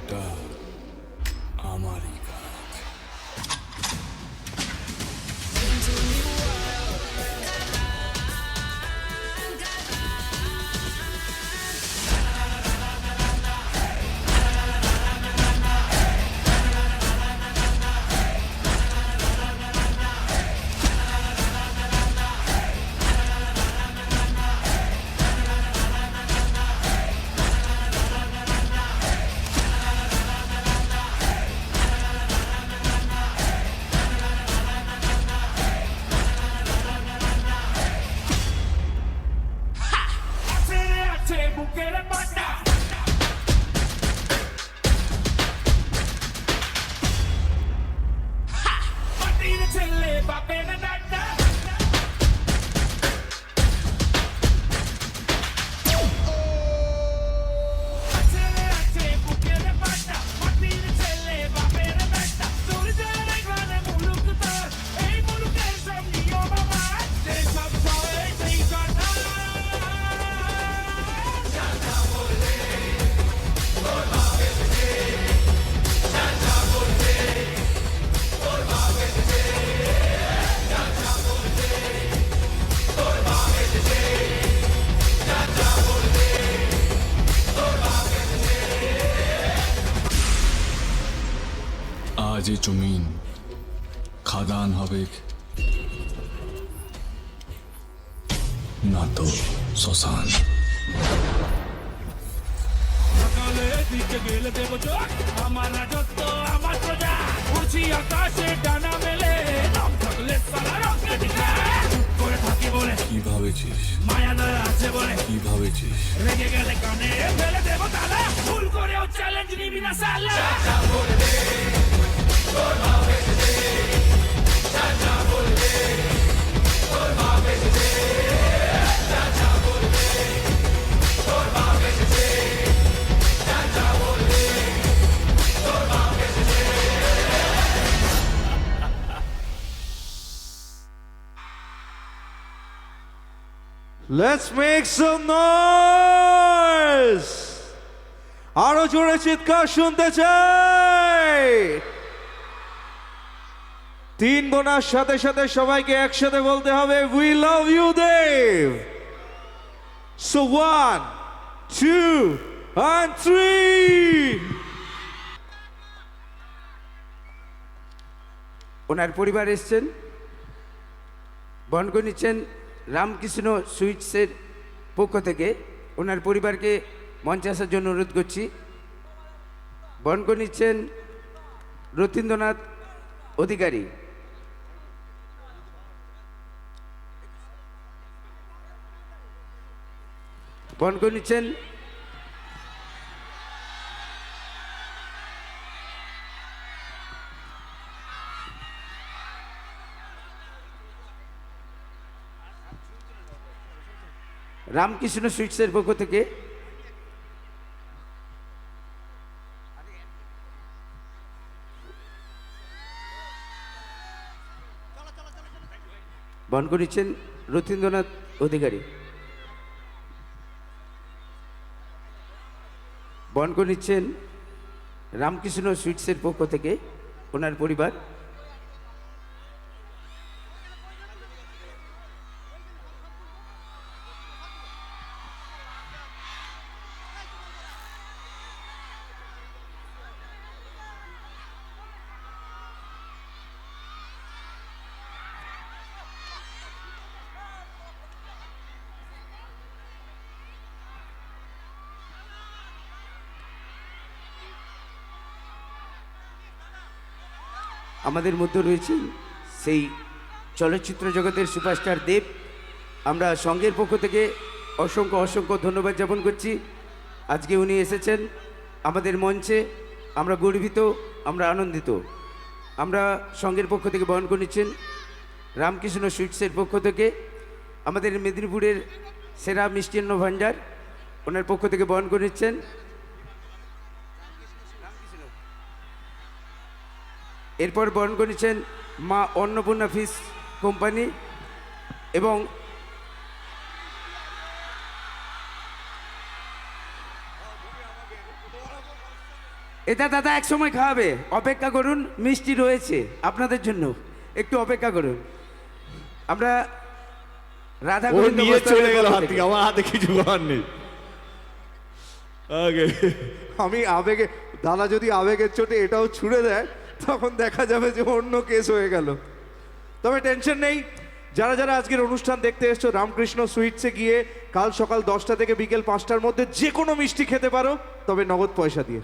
এটা আমারই কাজ। আজ এই জমিন খাদান হবে না তো শ্মশান। আমার রাজত্ব আমার প্রজা উড়ছি আকাশে ডানা মেলে নাম থাকলে সারা রকেট করে থাকি বলে কি ভাবেছিস? মায়া দয়া আছে বলে কি ভাবেছিস? রেগে গেলে কানে ফেলে দেবো তালা ভুল করেও চ্যালেঞ্জ নিবি না সালা Let's make some noise! আরো জোরে চিৎকার শুনতে চাই। তিন বোনার সাথে সাথে সবাইকে একসাথে বলতে হবে we love you Dev. So 1, 2 and 3। ওনার পরিবার এসছেন, বনগ নিচ্ছেন রামকৃষ্ণ সুইটসের পক্ষ থেকে। ওনার পরিবারকে মঞ্চে আসার জন্য অনুরোধ করছি। বনগ নিচ্ছেন রথীন্দ্রনাথ অধিকারী। বনগ নিচ্ছেন রামকৃষ্ণ সুইটসের পক্ষ থেকে। বনগ নিচ্ছেন রথীন্দ্রনাথ অধিকারী। বনগ নিচ্ছেন রামকৃষ্ণ সুইটসের পক্ষ থেকে ওনার পরিবার। আমাদের মধ্যে রয়েছেন সেই চলচ্চিত্র জগতের সুপারস্টার দেব। আমরা সঙ্গের পক্ষ থেকে অসংখ্য অসংখ্য ধন্যবাদ জ্ঞাপন করছি। আজকে উনি এসেছেন আমাদের মঞ্চে, আমরা গর্বিত, আমরা আনন্দিত। আমরা সঙ্গের পক্ষ থেকে বহন করে নিচ্ছেন রামকৃষ্ণ সুইটসের পক্ষ থেকে আমাদের মেদিনীপুরের সেরা মিষ্টান্ন ভাণ্ডার, ওনার পক্ষ থেকে বহন করে নিচ্ছেন এরপর বহন করে নিচ্ছেন মা অন্নপূর্ণা ফিশ কোম্পানি এবং এটা দাদা এক সময় খাওয়াবে, অপেক্ষা করুন, মিষ্টি রয়েছে আপনাদের জন্য, একটু অপেক্ষা করুন। আমরা রাধা ও গোবিন্দ নিয়ে বস্ত্রালয়ের চলে গেল পক্ষ হাত থেকে। থেকে, আমার হাতে কিছু করার নেই। Okay. আমি আবেগে, দাদা যদি আবেগের চোটে এটাও ছুড়ে দেয় তখন দেখা যাবে যে অন্য কেস হয়ে গেল। তবে টেনশন নেই, যারা যারা আজকের অনুষ্ঠান দেখতে এসছো রামকৃষ্ণ সুইটসে গিয়ে কাল সকাল 10টা থেকে বিকেল 5টার মধ্যে যে কোনো মিষ্টি খেতে পারো, তবে নগদ পয়সা দিয়ে।